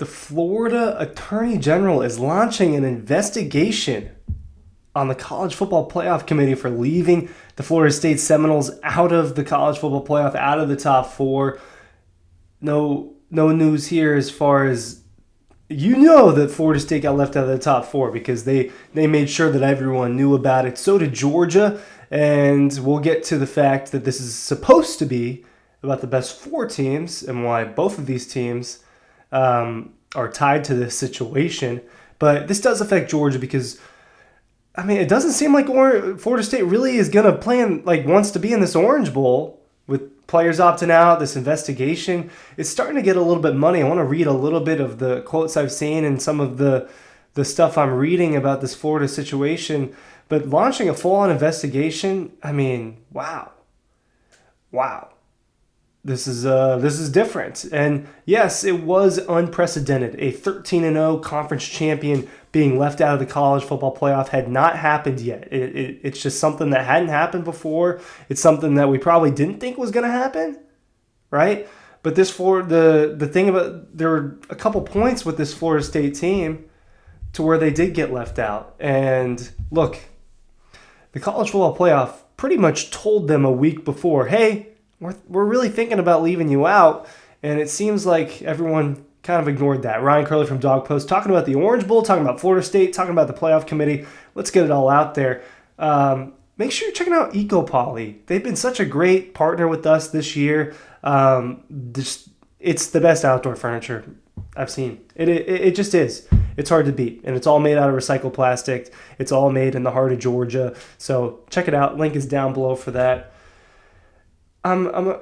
The Florida Attorney General is launching an investigation on the College Football Playoff Committee for leaving the Florida State Seminoles out of the College Football Playoff, out of the top four. No news here as far as that Florida State got left out of the top four because they made sure that everyone knew about it. So did Georgia, and we'll get to the fact that this is supposed to be about the best four teams and why both of these teams are tied to this situation. But this does affect Georgia because, it doesn't seem like Florida State really is going to wants to be in this Orange Bowl with players opting out, this investigation. It's starting to get a little bit muddy. I want to read a little bit of the quotes I've seen and some of the stuff I'm reading about this Florida situation. But launching a full-on investigation, wow. This is different. And yes, it was unprecedented. A 13-0 conference champion being left out of the college football playoff had not happened yet. It's just something that hadn't happened before. It's something that we probably didn't think was going to happen, right? But the thing about, there were a couple points with this Florida State team to where they did get left out. And look, the college football playoff pretty much told them a week before, hey, we're really thinking about leaving you out. And it seems like everyone kind of ignored that. Ryan Curley from Dawg Post talking about the Orange Bowl, talking about Florida State, talking about the playoff committee. Let's get it all out there. Make sure you're checking out EcoPoly. They've been such a great partner with us this year. It's the best outdoor furniture I've seen. It just is. It's hard to beat. And it's all made out of recycled plastic. It's all made in the heart of Georgia. So check it out. Link is down below for that. I'm going to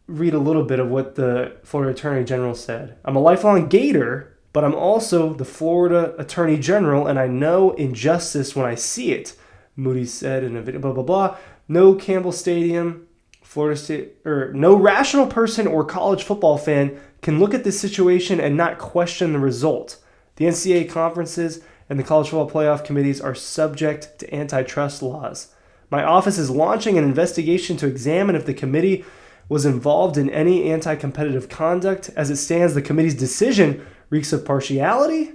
read a little bit of what the Florida Attorney General said. I'm a lifelong Gator, but I'm also the Florida Attorney General, and I know injustice when I see it, Moody said in a video, blah, blah, blah. No Campbell Stadium, Florida State, or no rational person or college football fan can look at this situation and not question the result. The NCAA conferences and the college football playoff committees are subject to antitrust laws. My office is launching an investigation to examine if the committee was involved in any anti-competitive conduct. As it stands, the committee's decision reeks of partiality.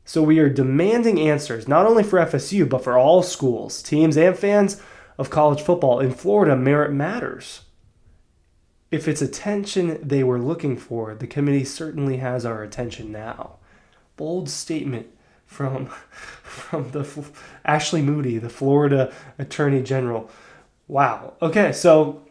So we are demanding answers, not only for FSU, but for all schools, teams, and fans of college football. In Florida, merit matters. If it's attention they were looking for, the committee certainly has our attention now. Bold statement from Ashley Moody, the Florida Attorney General. Wow. Okay, so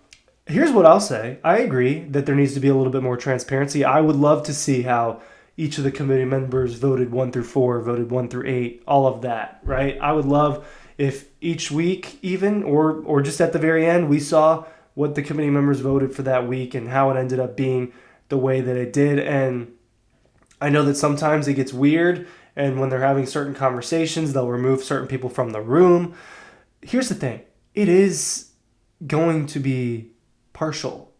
here's what I'll say. I agree that there needs to be a little bit more transparency. I would love to see how each of the committee members voted 1 through 4, voted 1 through 8, all of that, right? I would love if each week even, or just at the very end, we saw what the committee members voted for that week and how it ended up being the way that it did. And I know that sometimes it gets weird, and when they're having certain conversations, they'll remove certain people from the room. Here's the thing. It is going to be partial.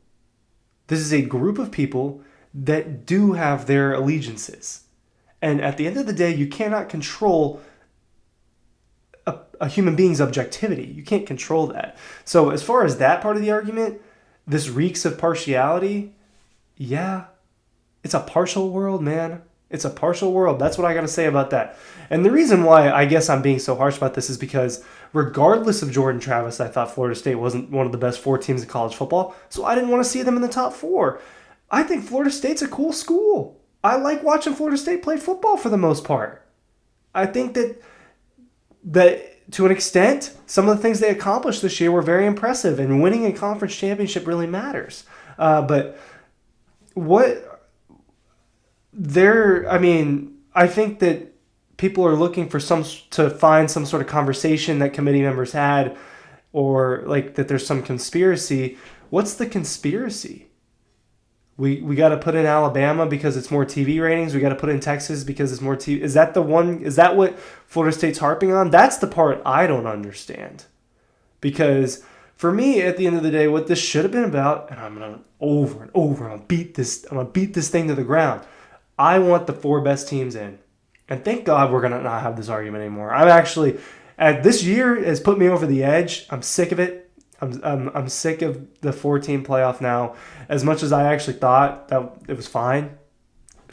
This is a group of people that do have their allegiances. And at the end of the day, you cannot control a human being's objectivity. You can't control that. So as far as that part of the argument, this reeks of partiality, yeah, it's a partial world, man. It's a partial world. That's what I got to say about that. And the reason why I guess I'm being so harsh about this is because regardless of Jordan Travis, I thought Florida State wasn't one of the best 4 teams in college football, so I didn't want to see them in the top 4. I think Florida State's a cool school. I like watching Florida State play football for the most part. I think that to an extent, some of the things they accomplished this year were very impressive, and winning a conference championship really matters. But I think that people are looking for to find some sort of conversation that committee members had, or like that there's some conspiracy. What's the conspiracy? We got to put in Alabama because it's more TV ratings. We got to put in Texas because it's more TV. Is that the one? Is that what Florida State's harping on? That's the part I don't understand. Because for me, at the end of the day, what this should have been about, and I'm gonna over and over, I'm gonna beat this thing to the ground. I want the 4 best teams in, and thank God we're gonna not have this argument anymore. I'm actually, this year has put me over the edge. I'm sick of it. I'm sick of the 4-team playoff now. As much as I actually thought that it was fine,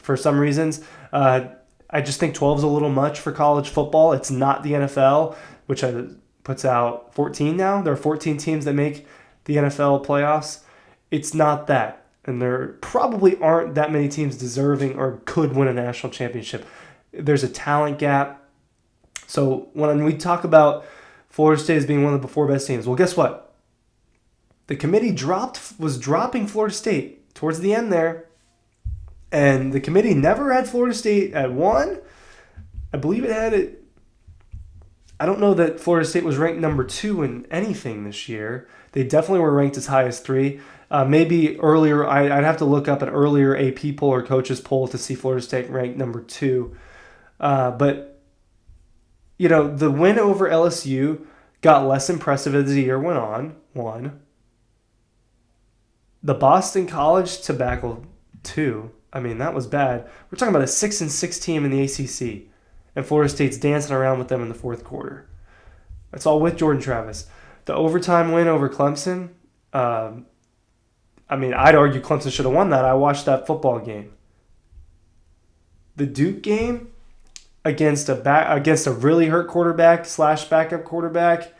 for some reasons. I just think 12 is a little much for college football. It's not the NFL, which puts out 14 now. There are 14 teams that make the NFL playoffs. It's not that. And there probably aren't that many teams deserving or could win a national championship. There's a talent gap. So when we talk about Florida State as being one of the four best teams, well, guess what? The committee was dropping Florida State towards the end there. And the committee never had Florida State at 1. I believe it had it. I don't know that Florida State was ranked number 2 in anything this year. They definitely were ranked as high as 3. Maybe earlier, I'd have to look up an earlier AP poll or coaches poll to see Florida State ranked number 2. But, the win over LSU got less impressive as the year went on, 1. The Boston College debacle, 2. I mean, that was bad. We're talking about a 6-6 team in the ACC, and Florida State's dancing around with them in the fourth quarter. That's all with Jordan Travis. The overtime win over Clemson, I'd argue Clemson should have won that. I watched that football game. The Duke game against a really hurt quarterback / backup quarterback,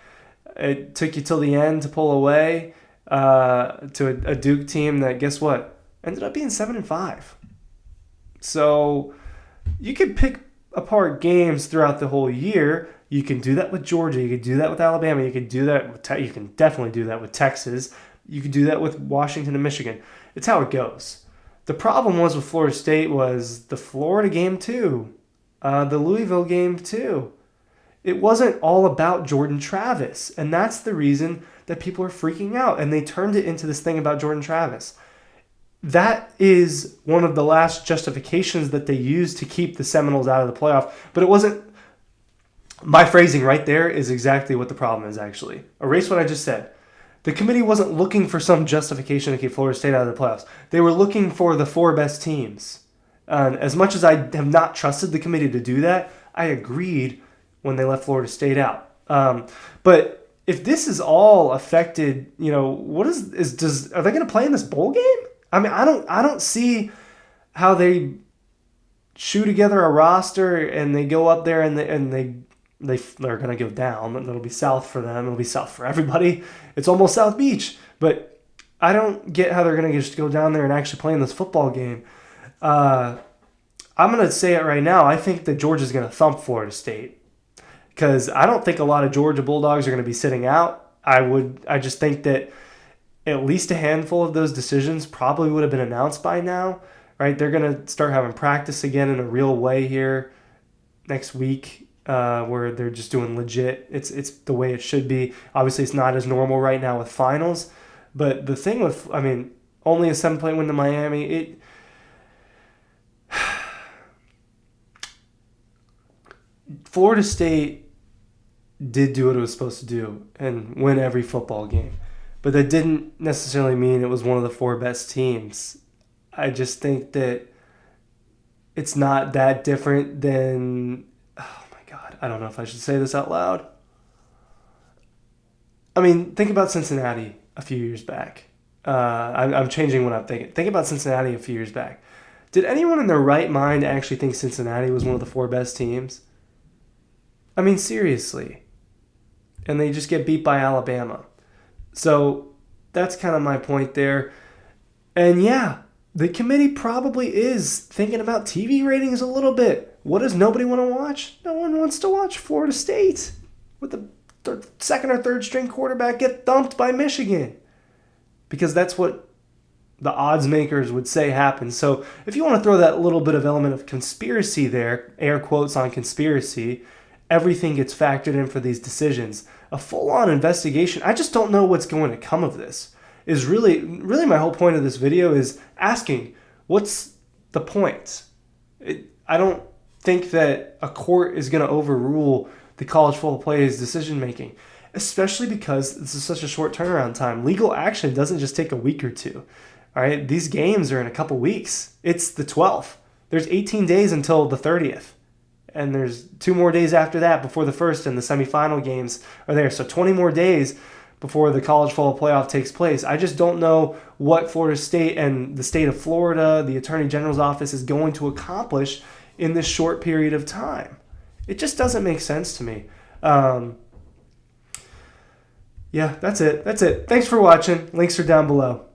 it took you till the end to pull away to a Duke team that, guess what, ended up being 7-5. So you could pick apart games throughout the whole year. You can do that with Georgia. You could do that with Alabama. You could do that with you can definitely do that with Texas. You could do that with Washington and Michigan. It's how it goes. The problem was with Florida State was the Florida game too, the Louisville game too. It wasn't all about Jordan Travis, and that's the reason that people are freaking out, and they turned it into this thing about Jordan Travis. That is one of the last justifications that they used to keep the Seminoles out of the playoff. But it wasn't. My phrasing right there is exactly what the problem is, actually. Erase what I just said. The committee wasn't looking for some justification to keep Florida State out of the playoffs. They were looking for the 4 best teams. And as much as I have not trusted the committee to do that, I agreed when they left Florida State out. But if this is all affected, what are they going to play in this bowl game? I mean, I don't see how they shoe together a roster and they go up there and they're going to go down. It'll be south for them. It'll be south for everybody. It's almost South Beach. But I don't get how they're going to just go down there and actually play in this football game. I'm going to say it right now. I think that Georgia's going to thump Florida State because I don't think a lot of Georgia Bulldogs are going to be sitting out. I just think that at least a handful of those decisions probably would have been announced by now, right? They're going to start having practice again in a real way here next week, where they're just doing legit. It's the way it should be. Obviously, it's not as normal right now with finals, but the thing with, only a 7-point win to Miami, Florida State did do what it was supposed to do and win every football game. But that didn't necessarily mean it was one of the 4 best teams. I just think that it's not that different than... Oh, my God. I don't know if I should say this out loud. Think about Cincinnati a few years back. I'm changing what I'm thinking. Think about Cincinnati a few years back. Did anyone in their right mind actually think Cincinnati was one of the 4 best teams? Seriously. And they just get beat by Alabama. So that's kind of my point there. And yeah, the committee probably is thinking about TV ratings a little bit. What does nobody want to watch? No one wants to watch Florida State with the second or third string quarterback get thumped by Michigan. Because that's what the odds makers would say happens. So if you want to throw that little bit of element of conspiracy there, air quotes on conspiracy, everything gets factored in for these decisions. A full-on investigation. I just don't know what's going to come of this. Is really my whole point of this video is asking, what's the point? I don't think that a court is going to overrule the college football players' decision-making, especially because this is such a short turnaround time. Legal action doesn't just take a week or two. All right, these games are in a couple weeks. It's the 12th. There's 18 days until the 30th. And there's 2 more days after that before the first and the semifinal games are there. So 20 more days before the college football playoff takes place. I just don't know what Florida State and the state of Florida, the Attorney General's office, is going to accomplish in this short period of time. It just doesn't make sense to me. Yeah, that's it. Thanks for watching. Links are down below.